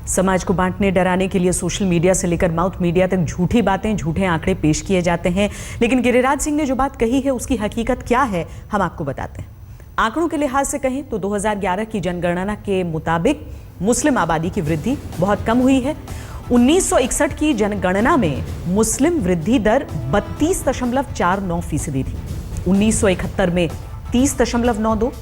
समाज को बांटने डराने के लिए सोशल मीडिया से लेकर माउथ मीडिया तक झूठी बातें, झूठे आंकड़े पेश किए जाते हैं। लेकिन गिरिराज सिंह ने जो बात कही है उसकी हकीकत क्या है, हम आपको बताते हैं। आंकड़ों के लिहाज से कहें तो 2011 की जनगणना के मुताबिक मुस्लिम आबादी की वृद्धि बहुत कम हुई है। 1961 की जनगणना में मुस्लिम वृद्धि दर 32.49% थी। 1971 में 30.92,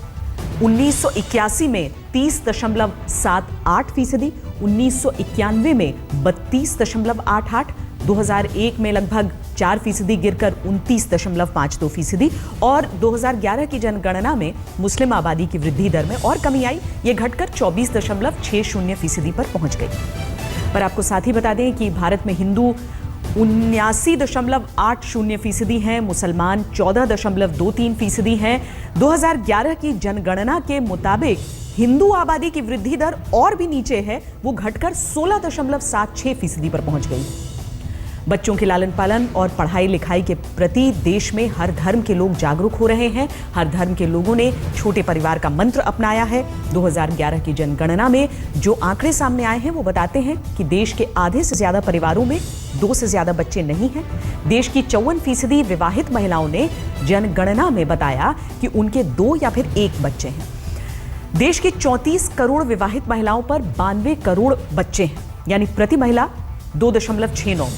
1981 में 30.78%, 1991 में 32.88%, 2001 में लगभग 4% गिरकर 29.52% और 2011 की जनगणना में मुस्लिम आबादी की वृद्धि दर में और कमी आई। ये घटकर 24.60% पर पहुंच गई। पर आपको साथ ही बता दें कि भारत में हिंदू 79.80% हैं, मुसलमान 14.23% हैं। 2011 की जनगणना के मुताबिक हिंदू आबादी की वृद्धि दर और भी नीचे है, वो घटकर 16.76% पर पहुंच गई। बच्चों के लालन पालन और पढ़ाई लिखाई के प्रति देश में हर धर्म के लोग जागरूक हो रहे हैं। हर धर्म के लोगों ने छोटे परिवार का मंत्र अपनाया है। 2011 की जनगणना में जो आंकड़े सामने आए हैं वो बताते हैं कि देश के आधे से ज्यादा परिवारों में 2 से ज्यादा बच्चे नहीं हैं। देश की 54% विवाहित महिलाओं ने जनगणना में बताया कि उनके 2 या फिर 1 बच्चे हैं। देश की 34 करोड़ विवाहित महिलाओं पर 92 करोड़ बच्चे हैं, यानी प्रति महिला 2.69,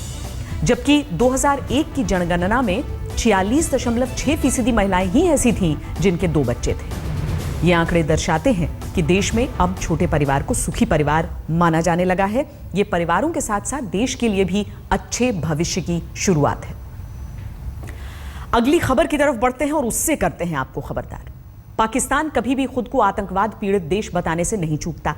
जबकि 2001 की जनगणना में 46.6% महिलाएं ही ऐसी थीं जिनके 2 बच्चे थे। ये आंकड़े दर्शाते हैं कि देश में अब छोटे परिवार को सुखी परिवार माना जाने लगा है। ये परिवारों के साथ साथ देश के लिए भी अच्छे भविष्य की शुरुआत है। अगली खबर की तरफ बढ़ते हैं और उससे करते हैं आपको खबरदार। पाकिस्तान कभी भी खुद को आतंकवाद पीड़ित देश बताने से नहीं चूकता।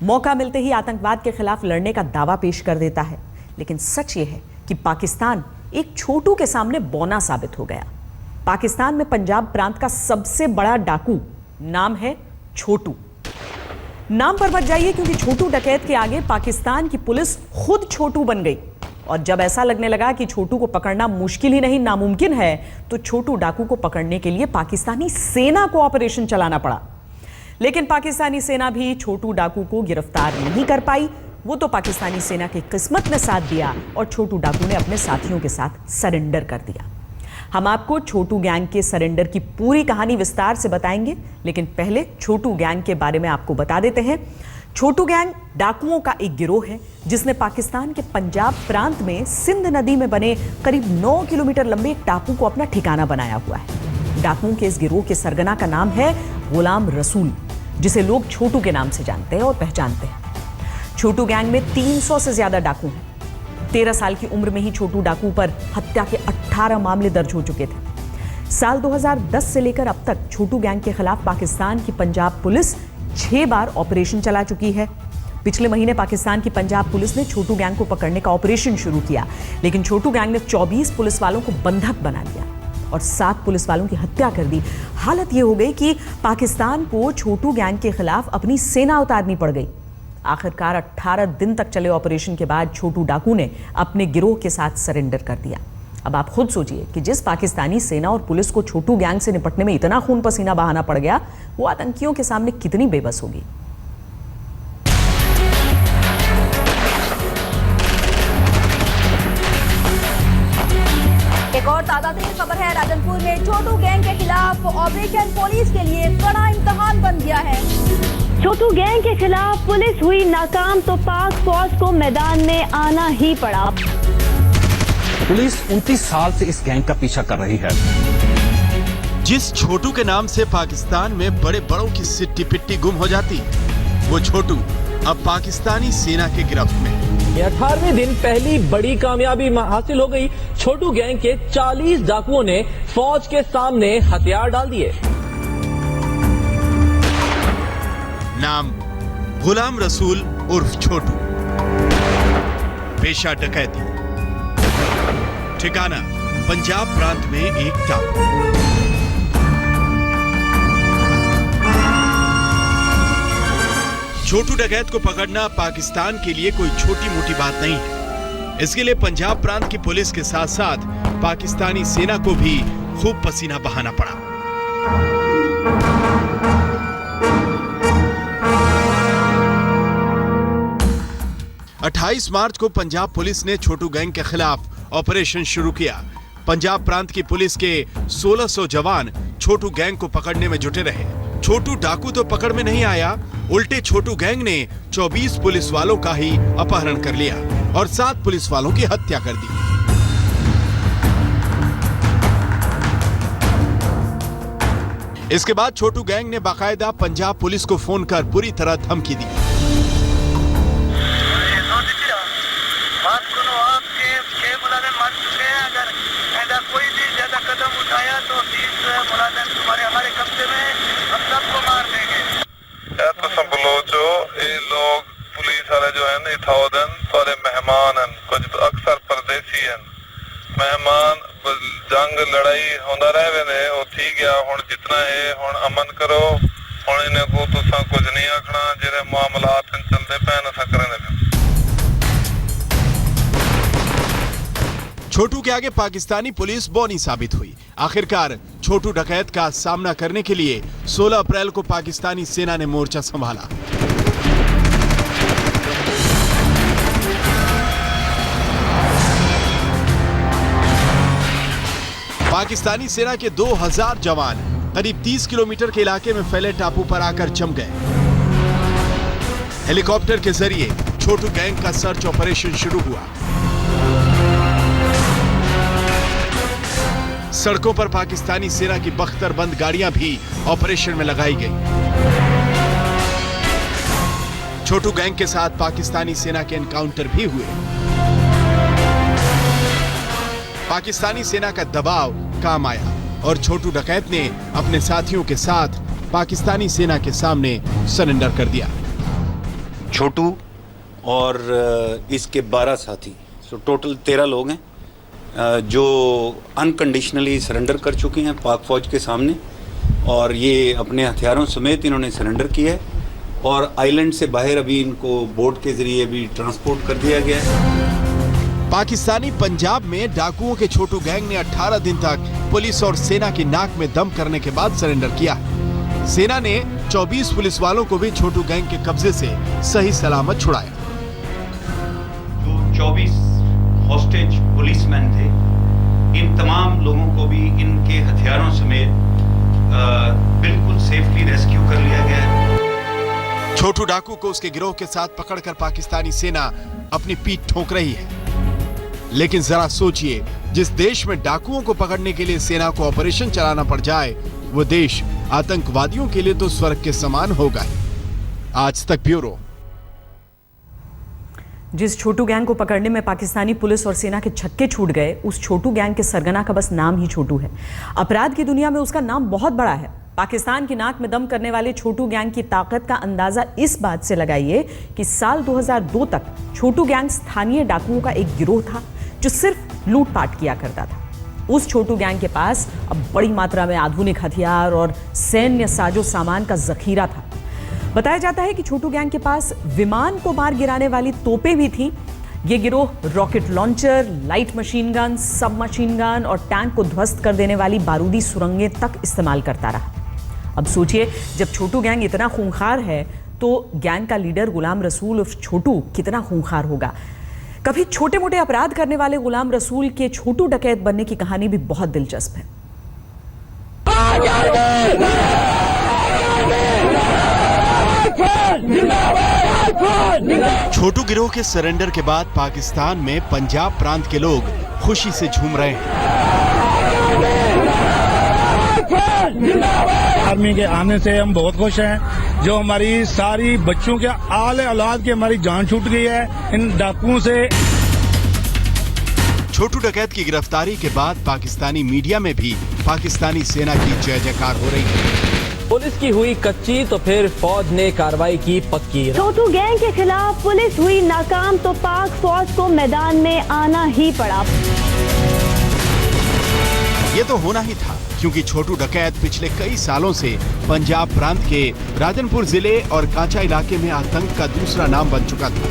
मौका मिलते ही आतंकवाद के खिलाफ लड़ने का दावा पेश कर देता है। लेकिन सच ये है कि पाकिस्तान एक छोटू के सामने बौना साबित हो गया। पाकिस्तान में पंजाब प्रांत का सबसे बड़ा डाकू नाम है छोटू। नाम पर मत जाइए, क्योंकि छोटू डकैत के आगे पाकिस्तान की पुलिस खुद छोटू बन गई। और जब ऐसा लगने लगा कि छोटू को पकड़ना मुश्किल ही नहीं नामुमकिन है, तो छोटू डाकू को पकड़ने के लिए पाकिस्तानी सेना को ऑपरेशन चलाना पड़ा। लेकिन पाकिस्तानी सेना भी छोटू डाकू को गिरफ्तार नहीं कर पाई। वो तो पाकिस्तानी सेना की किस्मत ने साथ दिया और छोटू डाकू ने अपने साथियों के साथ सरेंडर कर दिया। हम आपको छोटू गैंग के सरेंडर की पूरी कहानी विस्तार से बताएंगे, लेकिन पहले छोटू गैंग के बारे में आपको बता देते हैं। छोटू गैंग डाकुओं का एक गिरोह है जिसने पाकिस्तान के पंजाब प्रांत में सिंध नदी में बने करीब 9 किलोमीटर लंबे एक टापू को अपना ठिकाना बनाया हुआ है। डाकुओं के इस गिरोह के सरगना का नाम है गुलाम रसूल, जिसे लोग छोटू के नाम से जानते हैं और पहचानते हैं। छोटू गैंग में 300 से ज्यादा डाकू हैं। 13 साल की उम्र में ही छोटू डाकू पर हत्या के 18 मामले दर्ज हो चुके थे। साल 2010 से लेकर अब तक छोटू गैंग के खिलाफ पाकिस्तान की पंजाब पुलिस 6 बार ऑपरेशन चला चुकी है। पिछले महीने पाकिस्तान की पंजाब पुलिस ने छोटू गैंग को पकड़ने का ऑपरेशन शुरू किया, लेकिन छोटू गैंग ने 24 पुलिस वालों को बंधक बना लिया और 7 पुलिस वालों की हत्या कर दी। हालत यह हो गई कि पाकिस्तान को छोटू गैंग के खिलाफ अपनी सेना उतारनी पड़ गई। आखिरकार 18 दिन तक चले ऑपरेशन के बाद छोटू डाकू ने अपने गिरोह के साथ सरेंडर कर दिया। अब आप खुद सोचिए कि जिस पाकिस्तानी सेना और पुलिस को छोटू गैंग से निपटने में इतना खून पसीना बहाना पड़ गया, वो आतंकियों के सामने कितनी बेबस होगी। एक और ताजा तरीन खबर है। राजनपुर में छोटू गैंग के खिलाफ ऑपरेशन पुलिस के लिए कड़ा इम्तिहान बन गया है। छोटू गैंग के खिलाफ पुलिस हुई नाकाम तो पाक फौज को मैदान में आना ही पड़ा। पुलिस 29 साल से इस गैंग का पीछा कर रही है। जिस छोटू के नाम से पाकिस्तान में बड़े बड़ों की सिट्टी पिट्टी गुम हो जाती, वो छोटू अब पाकिस्तानी सेना के गिरफ्त में। 18वें दिन पहली बड़ी कामयाबी हासिल हो गई। छोटू गैंग के 40 डाकुओं ने फौज के सामने हथियार डाल दिए। नाम गुलाम रसूल उर्फ छोटू, पेशा डकैती, ठिकाना पंजाब प्रांत में एक टापू। छोटू डकैत को पकड़ना पाकिस्तान के लिए कोई छोटी मोटी बात नहीं है। इसके लिए पंजाब प्रांत की पुलिस के साथ साथ पाकिस्तानी सेना को भी खूब पसीना बहाना पड़ा। 28 मार्च को पंजाब पुलिस ने छोटू गैंग के खिलाफ ऑपरेशन शुरू किया। पंजाब प्रांत की पुलिस के 1600 जवान छोटू गैंग को पकड़ने में जुटे रहे। छोटू डाकू तो पकड़ में नहीं आया, उल्टे छोटू गैंग ने 24 पुलिस वालों का ही अपहरण कर लिया और 7 पुलिस वालों की हत्या कर दी। इसके बाद छोटू गैंग ने बाकायदा पंजाब पुलिस को फोन कर पूरी तरह धमकी दी। कोई भी ज्यादा कदम उठाया तो 30 मुलाजिम तुम्हारे हमारे कब्जे में, हम सबको मार देंगे। तो सब जो ये लोग पुलिस वाले जो है इथाउदन सारे मेहमान हैं, कुछ अक्सर परदेसी हैं। मेहमान जंग लड़ाई होंदा रहे ने वो ठीक है। हुण जितना है हुण अमन करो, हुण इन्हें को तुसा कुछ नहीं आखना, जेरे मामलात चलते पे न सकरने। छोटू के आगे पाकिस्तानी पुलिस बौनी साबित हुई। आखिरकार छोटू डकैत का सामना करने के लिए 16 अप्रैल को पाकिस्तानी सेना ने मोर्चा संभाला। पाकिस्तानी सेना के 2000 जवान करीब 30 किलोमीटर के इलाके में फैले टापू पर आकर जम गए। हेलीकॉप्टर के जरिए छोटू गैंग का सर्च ऑपरेशन शुरू हुआ। सड़कों पर पाकिस्तानी सेना की बख्तरबंद गाड़ियां भी ऑपरेशन में लगाई गई। छोटू गैंग के साथ पाकिस्तानी सेना के एनकाउंटर भी हुए। पाकिस्तानी सेना का दबाव काम आया और छोटू डकैत ने अपने साथियों के साथ पाकिस्तानी सेना के सामने सरेंडर कर दिया। छोटू और इसके 12 साथी, सो टोटल 13 लोग हैं जो अनकंडीशनली सरेंडर कर चुके हैं पाक फौज के सामने, और ये अपने हथियारों समेत इन्होंने सरेंडर किया है और आइलैंड से बाहर अभी इनको बोट के जरिए भी ट्रांसपोर्ट कर दिया गया है। पाकिस्तानी पंजाब में डाकुओं के छोटू गैंग ने 18 दिन तक पुलिस और सेना की नाक में दम करने के बाद सरेंडर किया। सेना ने 24 पुलिस वालों को भी छोटू गैंग के कब्जे से सही सलामत छुड़ाया। जो 24 हॉस्टेज पुलिसमैन थे, इन तमाम लोगों को भी इनके हथियारों समेत बिल्कुल सेफली रेस्क्यू कर लिया गया है। छोटू डाकू को उसके गिरोह के साथ पकड़कर पाकिस्तानी सेना अपनी पीठ ठोक रही है। लेकिन जरा सोचिए, जिस देश में डाकुओं को पकड़ने के लिए सेना को ऑपरेशन चलाना पड़ जाए, वो देश आतंकवादियों के लिए तो स्वर्ग के समान होगा। आज तक ब्यूरो। जिस छोटू गैंग को पकड़ने में पाकिस्तानी पुलिस और सेना के छक्के छूट गए, उस छोटू गैंग के सरगना का बस नाम ही छोटू है। अपराध की दुनिया में उसका नाम बहुत बड़ा है। पाकिस्तान की नाक में दम करने वाले छोटू गैंग की ताकत का अंदाजा इस बात से लगाइए कि साल 2002 तक छोटू गैंग स्थानीय डाकुओं का एक गिरोह था जो सिर्फ लूटपाट किया करता था। उस छोटू गैंग के पास अब बड़ी मात्रा में आधुनिक हथियार और सैन्य साजो सामान का जखीरा था। बताया जाता है कि छोटू गैंग के पास विमान को मार गिराने वाली तोपें भी थीं। ये गिरोह rocket launcher, light machine gun, सब मशीन गन और टैंक को ध्वस्त कर देने वाली बारूदी सुरंगें तक इस्तेमाल करता रहा। अब सोचिए, जब छोटू गैंग इतना खूंखार है तो गैंग का लीडर गुलाम रसूल उर्फ छोटू कितना खूंखार होगा। कभी छोटे मोटे अपराध करने वाले गुलाम रसूल के छोटू डकैत बनने की कहानी भी बहुत दिलचस्प है। छोटू गिरोह के सरेंडर के बाद पाकिस्तान में पंजाब प्रांत के लोग खुशी से झूम रहे हैं। आर्मी के आने से हम बहुत खुश हैं। जो हमारी सारी बच्चों के आले औलाद की हमारी जान छूट गई है इन डाकुओं से। छोटू डकैत की गिरफ्तारी के बाद पाकिस्तानी मीडिया में भी पाकिस्तानी सेना की जय जयकार हो रही है। पुलिस की हुई कच्ची तो फिर फौज ने कार्रवाई की पक्की। छोटू गैंग के खिलाफ पुलिस हुई नाकाम तो पाक फौज को मैदान में आना ही पड़ा। ये तो होना ही था, क्योंकि छोटू डकैत पिछले कई सालों से पंजाब प्रांत के राजनपुर जिले और कांचा इलाके में आतंक का दूसरा नाम बन चुका था।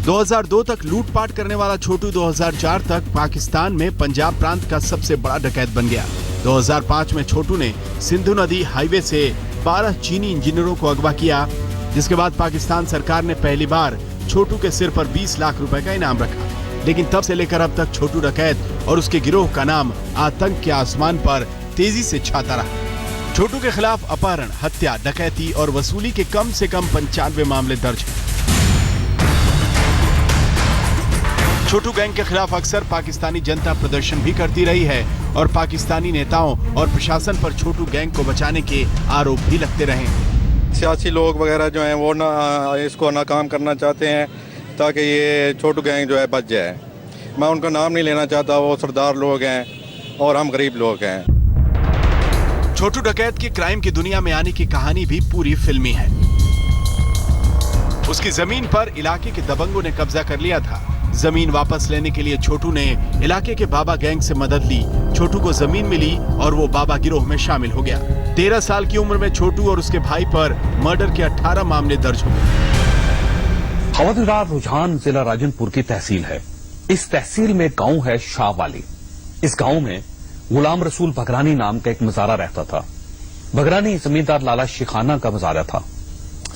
2002 तक लूटपाट करने वाला छोटू 2004 तक पाकिस्तान में पंजाब प्रांत का सबसे बड़ा डकैत बन गया। 2005 में छोटू ने सिंधु नदी हाईवे से 12 चीनी इंजीनियरों को अगवा किया। जिसके बाद पाकिस्तान सरकार ने पहली बार छोटू के सिर पर 20 लाख रुपए का इनाम रखा। लेकिन तब से लेकर अब तक छोटू डकैत और उसके गिरोह का नाम आतंक के आसमान पर तेजी से छाता रहा। छोटू के खिलाफ अपहरण, हत्या, डकैती और वसूली के कम से कम 95 मामले दर्ज हैं। छोटू गैंग के खिलाफ अक्सर पाकिस्तानी जनता प्रदर्शन भी करती रही है और पाकिस्तानी नेताओं और प्रशासन पर छोटू गैंग को बचाने के आरोप भी लगते रहे। सियासी लोग वगैरह जो हैं वो इसको नाकाम करना चाहते हैं ताकि ये छोटू गैंग जो है बच जाए। मैं उनका नाम नहीं लेना चाहता, वो सरदार लोग हैं और हम गरीब लोग हैं। छोटू डकैत की क्राइम की दुनिया में आने की कहानी भी पूरी फिल्मी है। उसकी जमीन पर इलाके के दबंगों ने कब्जा कर लिया था। जमीन वापस लेने के लिए छोटू ने इलाके के बाबा गैंग से मदद ली। छोटू को जमीन मिली और वो बाबा गिरोह में शामिल हो गया। 13 साल की उम्र में छोटू और उसके भाई पर मर्डर के 18 मामले दर्ज हो गए। खबरदार रुझान जिला राजनपुर की तहसील है। इस तहसील में गांव है शाहवाली। इस गांव में गुलाम रसूल बगरानी नाम का एक मजारा रहता था। बगरानी जमींदार लाला शिखाना का मजारा था।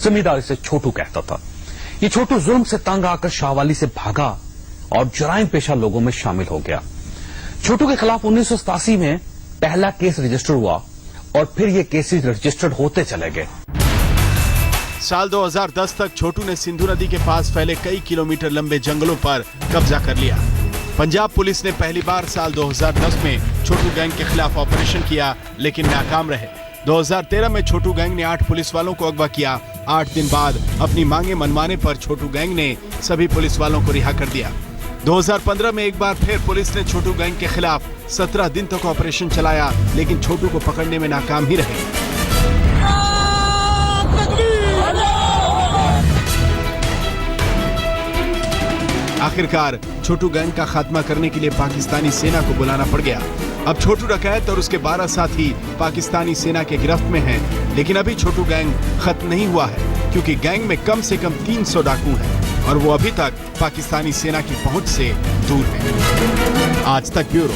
जमींदार इसे छोटू कहता था। ये छोटू जुल्म से तंग आकर शाहवाली से भागा और जराइम पेशा लोगों में शामिल हो गया। छोटू के खिलाफ 1987 में पहला केस रजिस्टर हुआ और फिर ये केसेस रजिस्टर्ड होते चले गए। साल 2010 तक छोटू ने सिंधु नदी के पास फैले कई किलोमीटर लंबे जंगलों पर कब्जा कर लिया। पंजाब पुलिस ने पहली बार साल 2010 में छोटू गैंग के खिलाफ ऑपरेशन किया, लेकिन नाकाम रहे। 2013 में छोटू गैंग ने 8 पुलिस वालों को अगवा किया। 8 दिन बाद अपनी मांगे मनवाने पर छोटू गैंग ने सभी पुलिस वालों को रिहा कर दिया। 2015 में एक बार फिर पुलिस ने छोटू गैंग के खिलाफ 17 दिन तक ऑपरेशन चलाया, लेकिन छोटू को पकड़ने में नाकाम ही रहे। आखिरकार छोटू गैंग का खात्मा करने के लिए पाकिस्तानी सेना को बुलाना पड़ गया। अब छोटू डकैत और उसके 12 साथी पाकिस्तानी सेना के गिरफ्त में हैं, लेकिन अभी छोटू गैंग खत्म नहीं हुआ है, क्योंकि गैंग में कम से कम 300 डाकू हैं और वो अभी तक पाकिस्तानी सेना की पहुंच से दूर हैं। आज तक ब्यूरो।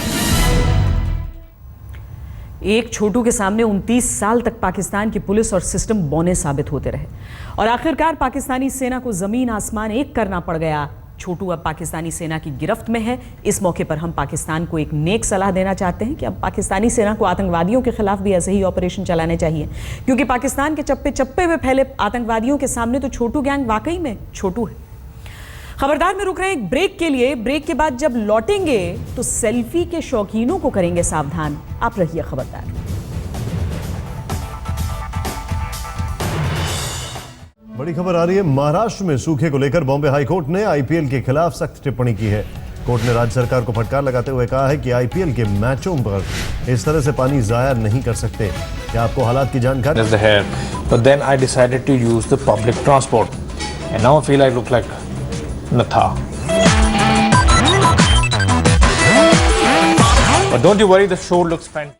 एक छोटू के सामने 29 साल तक पाकिस्तान की पुलिस और सिस्टम बौने साबित होते रहे और आखिरकार पाकिस्तानी सेना को जमीन आसमान एक करना पड़ गया। छोटू अब पाकिस्तानी सेना की गिरफ्त में है। इस मौके पर हम पाकिस्तान को एक नेक सलाह देना चाहते हैं कि अब पाकिस्तानी सेना को आतंकवादियों के खिलाफ भी ऐसे ही ऑपरेशन चलाने चाहिए, क्योंकि पाकिस्तान के चप्पे चप्पे में फैले आतंकवादियों के सामने तो छोटू गैंग वाकई में छोटू है। खबरदार में रुक रहे हैं एक ब्रेक के लिए। ब्रेक के बाद जब लौटेंगे तो सेल्फी के शौकीनों को करेंगे सावधान। आप रहिए खबरदार। बड़ी खबर आ रही है। महाराष्ट्र में सूखे को लेकर बॉम्बे हाईकोर्ट ने आईपीएल के खिलाफ सख्त टिप्पणी की है। कोर्ट ने राज्य सरकार को फटकार लगाते हुए कहा है कि आईपीएल के मैचों पर इस तरह से पानी जाया नहीं कर सकते। क्या आपको हालात की जानकारी है? But then I decided to use the public transport, and now I feel I look like Natha. But don't you worry, the show looks fantastic.